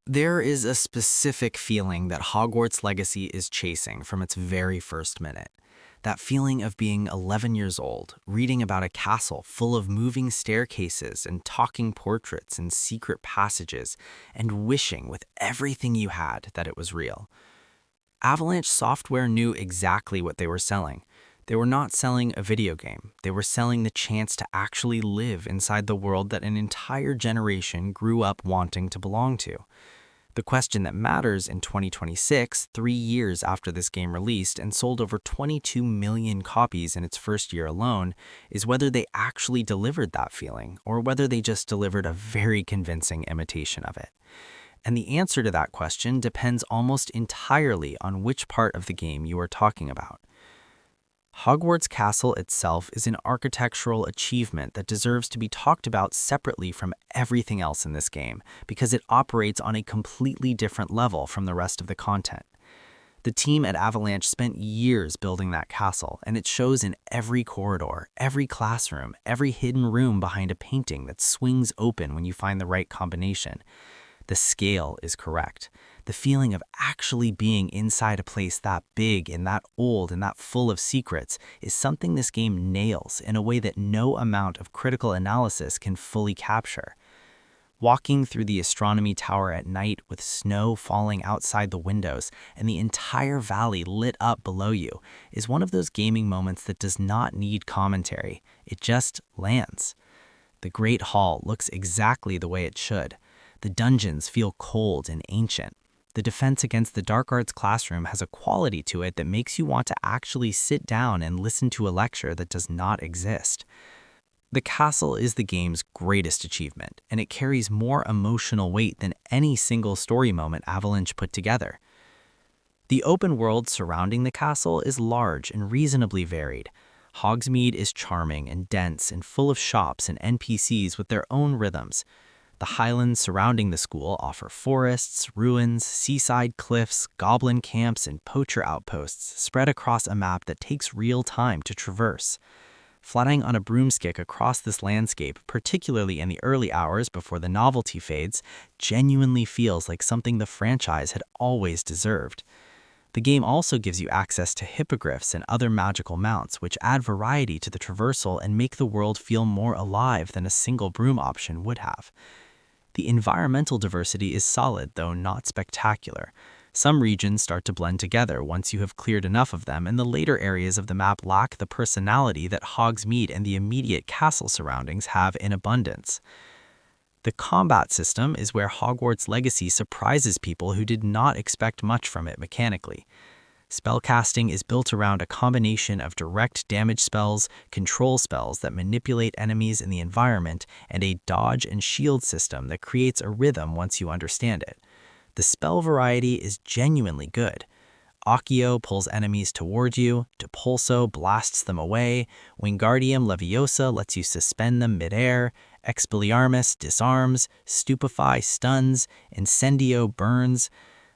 There is a specific feeling that Hogwarts Legacy is chasing from its very first minute. That feeling of being 11 years old, reading about a castle full of moving staircases and talking portraits and secret passages, and wishing with everything you had that it was real. Avalanche Software knew exactly what they were selling. They were not selling a video game. They were selling the chance to actually live inside the world that an entire generation grew up wanting to belong to. The question that matters in 2026, 3 years after this game released and sold over 22 million copies in its first year alone, is whether they actually delivered that feeling or whether they just delivered a very convincing imitation of it. And the answer to that question depends almost entirely on which part of the game you are talking about. Hogwarts Castle itself is an architectural achievement that deserves to be talked about separately from everything else in this game because it operates on a completely different level from the rest of the content. The team at Avalanche spent years building that castle, and it shows in every corridor, every classroom, every hidden room behind a painting that swings open when you find the right combination. The scale is correct. The feeling of actually being inside a place that big and that old and that full of secrets is something this game nails in a way that no amount of critical analysis can fully capture. Walking through the astronomy tower at night with snow falling outside the windows and the entire valley lit up below you is one of those gaming moments that does not need commentary. It just lands. The Great Hall looks exactly the way it should. The dungeons feel cold and ancient. The defense against the dark arts classroom has a quality to it that makes you want to actually sit down and listen to a lecture that does not exist. The castle is the game's greatest achievement, and it carries more emotional weight than any single story moment Avalanche put together. The open world surrounding the castle is large and reasonably varied. Hogsmeade is charming and dense and full of shops and NPCs with their own rhythms. The highlands surrounding the school offer forests, ruins, seaside cliffs, goblin camps, and poacher outposts spread across a map that takes real time to traverse. Flying on a broomstick across this landscape, particularly in the early hours before the novelty fades, genuinely feels like something the franchise had always deserved. The game also gives you access to hippogriffs and other magical mounts, which add variety to the traversal and make the world feel more alive than a single broom option would have. The environmental diversity is solid, though not spectacular. Some regions start to blend together once you have cleared enough of them, and the later areas of the map lack the personality that Hogsmeade and the immediate castle surroundings have in abundance. The combat system is where Hogwarts Legacy surprises people who did not expect much from it mechanically. Spellcasting is built around a combination of direct damage spells, control spells that manipulate enemies in the environment, and a dodge and shield system that creates a rhythm once you understand it. The spell variety is genuinely good. Accio pulls enemies toward you, Depulso blasts them away, Wingardium Leviosa lets you suspend them midair, Expelliarmus disarms, Stupefy stuns, Incendio burns.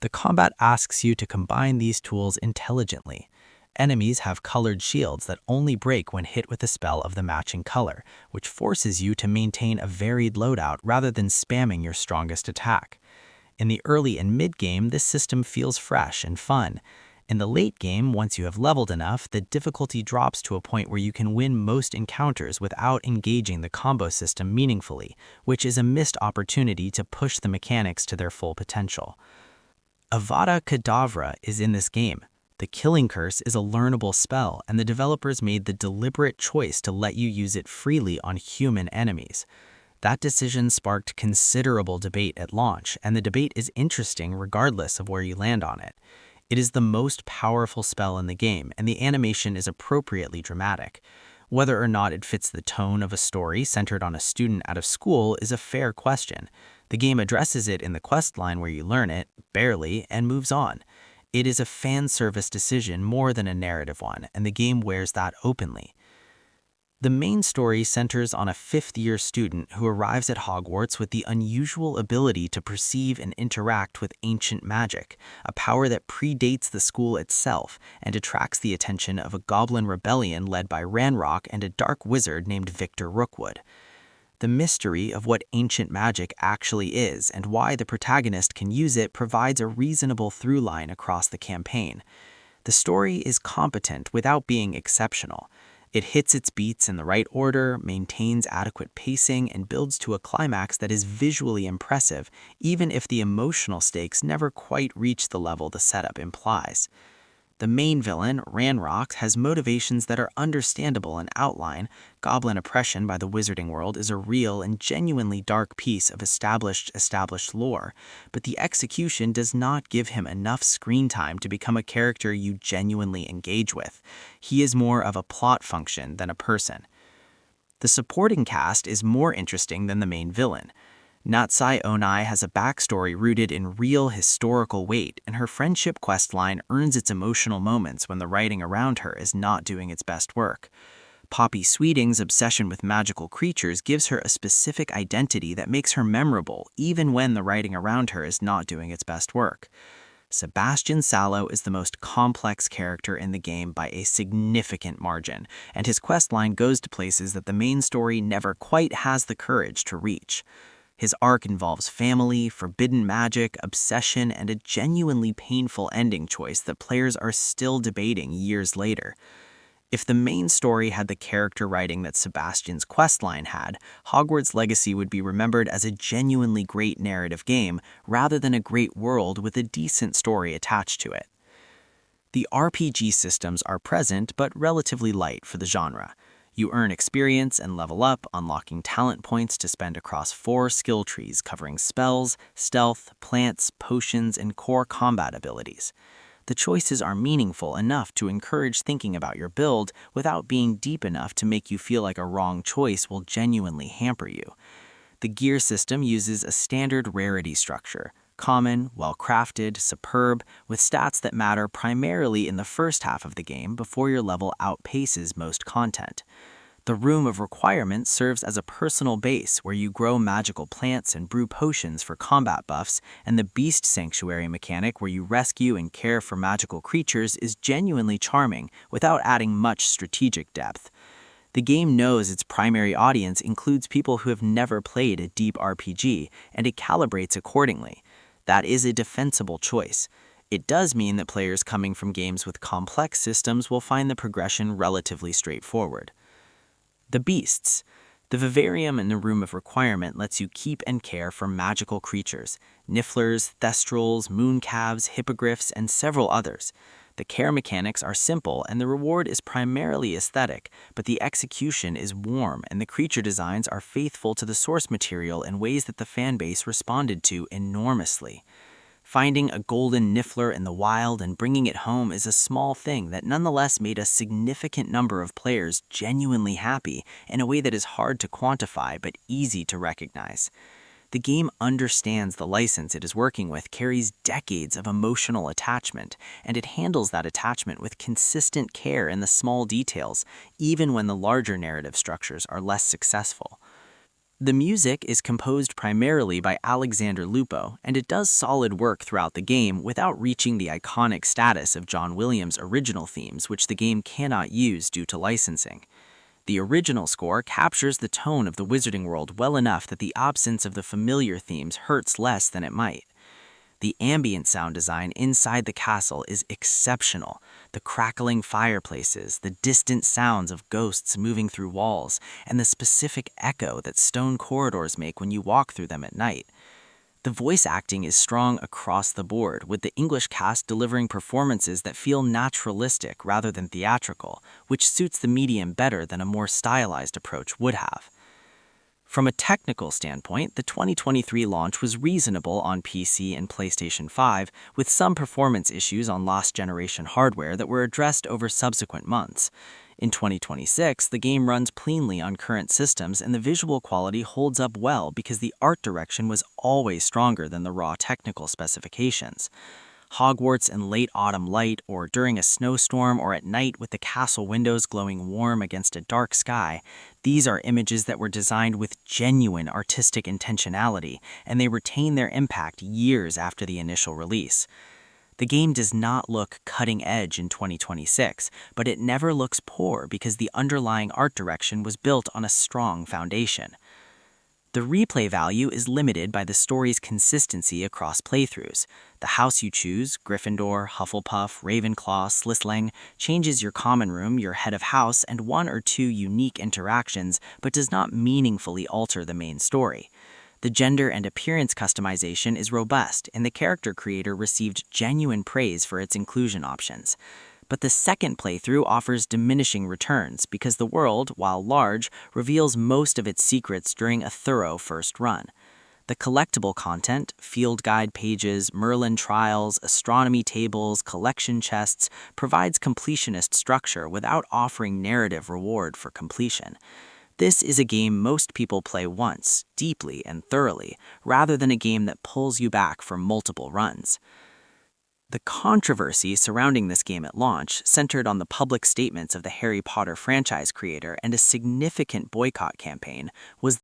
The combat asks you to combine these tools intelligently. Enemies have colored shields that only break when hit with a spell of the matching color, which forces you to maintain a varied loadout rather than spamming your strongest attack. In the early and mid-game, this system feels fresh and fun. In the late game, once you have leveled enough, the difficulty drops to a point where you can win most encounters without engaging the combo system meaningfully, which is a missed opportunity to push the mechanics to their full potential. Avada Kedavra is in this game. The Killing Curse is a learnable spell, and the developers made the deliberate choice to let you use it freely on human enemies. That decision sparked considerable debate at launch, and the debate is interesting regardless of where you land on it. It is the most powerful spell in the game, and the animation is appropriately dramatic. Whether or not it fits the tone of a story centered on a student out of school is a fair question. The game addresses it in the quest line where you learn it, barely, and moves on. It is a fan service decision more than a narrative one, and the game wears that openly. The main story centers on a fifth-year student who arrives at Hogwarts with the unusual ability to perceive and interact with ancient magic, a power that predates the school itself and attracts the attention of a goblin rebellion led by Ranrock and a dark wizard named Victor Rookwood. The mystery of what ancient magic actually is and why the protagonist can use it provides a reasonable through line across the campaign. The story is competent without being exceptional. It hits its beats in the right order, maintains adequate pacing, and builds to a climax that is visually impressive, even if the emotional stakes never quite reach the level the setup implies. The main villain, Ranrock, has motivations that are understandable and outline. Goblin oppression by the wizarding world is a real and genuinely dark piece of established lore, but the execution does not give him enough screen time to become a character you genuinely engage with. He is more of a plot function than a person. The supporting cast is more interesting than the main villain. Natsai Onai has a backstory rooted in real historical weight, and her friendship questline earns its emotional moments when the writing around her is not doing its best work. Poppy Sweeting's obsession with magical creatures gives her a specific identity that makes her memorable, even when the writing around her is not doing its best work. Sebastian Sallow is the most complex character in the game by a significant margin, and his questline goes to places that the main story never quite has the courage to reach. His arc involves family, forbidden magic, obsession, and a genuinely painful ending choice that players are still debating years later. If the main story had the character writing that Sebastian's questline had, Hogwarts Legacy would be remembered as a genuinely great narrative game rather than a great world with a decent story attached to it. The RPG systems are present but relatively light for the genre. You earn experience and level up, unlocking talent points to spend across 4 skill trees covering spells, stealth, plants, potions, and core combat abilities. The choices are meaningful enough to encourage thinking about your build without being deep enough to make you feel like a wrong choice will genuinely hamper you. The gear system uses a standard rarity structure, common, well-crafted, superb, with stats that matter primarily in the first half of the game before your level outpaces most content. The Room of Requirement serves as a personal base where you grow magical plants and brew potions for combat buffs, and the Beast Sanctuary mechanic where you rescue and care for magical creatures is genuinely charming without adding much strategic depth. The game knows its primary audience includes people who have never played a deep RPG, and it calibrates accordingly. That is a defensible choice. It does mean that players coming from games with complex systems will find the progression relatively straightforward. The Beasts. The Vivarium in the Room of Requirement lets you keep and care for magical creatures, Nifflers, Thestrals, Mooncalves, Hippogriffs, and several others. The care mechanics are simple and the reward is primarily aesthetic, but the execution is warm and the creature designs are faithful to the source material in ways that the fanbase responded to enormously. Finding a golden Niffler in the wild and bringing it home is a small thing that nonetheless made a significant number of players genuinely happy in a way that is hard to quantify but easy to recognize. The game understands the license it is working with carries decades of emotional attachment, and it handles that attachment with consistent care in the small details, even when the larger narrative structures are less successful. The music is composed primarily by Alexander Lupo, and it does solid work throughout the game without reaching the iconic status of John Williams' original themes, which the game cannot use due to licensing. The original score captures the tone of the wizarding world well enough that the absence of the familiar themes hurts less than it might. The ambient sound design inside the castle is exceptional. The crackling fireplaces, the distant sounds of ghosts moving through walls, and the specific echo that stone corridors make when you walk through them at night. The voice acting is strong across the board, with the English cast delivering performances that feel naturalistic rather than theatrical, which suits the medium better than a more stylized approach would have. From a technical standpoint, the 2023 launch was reasonable on PC and PlayStation 5, with some performance issues on last-generation hardware that were addressed over subsequent months. In 2026, the game runs cleanly on current systems and the visual quality holds up well because the art direction was always stronger than the raw technical specifications. Hogwarts in late autumn light, or during a snowstorm, or at night with the castle windows glowing warm against a dark sky, these are images that were designed with genuine artistic intentionality, and they retain their impact years after the initial release. The game does not look cutting edge in 2026, but it never looks poor because the underlying art direction was built on a strong foundation. The replay value is limited by the story's consistency across playthroughs. The house you choose, Gryffindor, Hufflepuff, Ravenclaw, Slytherin, changes your common room, your head of house, and one or two unique interactions, but does not meaningfully alter the main story. The gender and appearance customization is robust, and the character creator received genuine praise for its inclusion options. But the second playthrough offers diminishing returns because the world, while large, reveals most of its secrets during a thorough first run. The collectible content, field guide pages, Merlin trials, astronomy tables, collection chests, provides completionist structure without offering narrative reward for completion. This is a game most people play once, deeply and thoroughly, rather than a game that pulls you back for multiple runs. The controversy surrounding this game at launch centered on the public statements of the Harry Potter franchise creator, and a significant boycott campaign was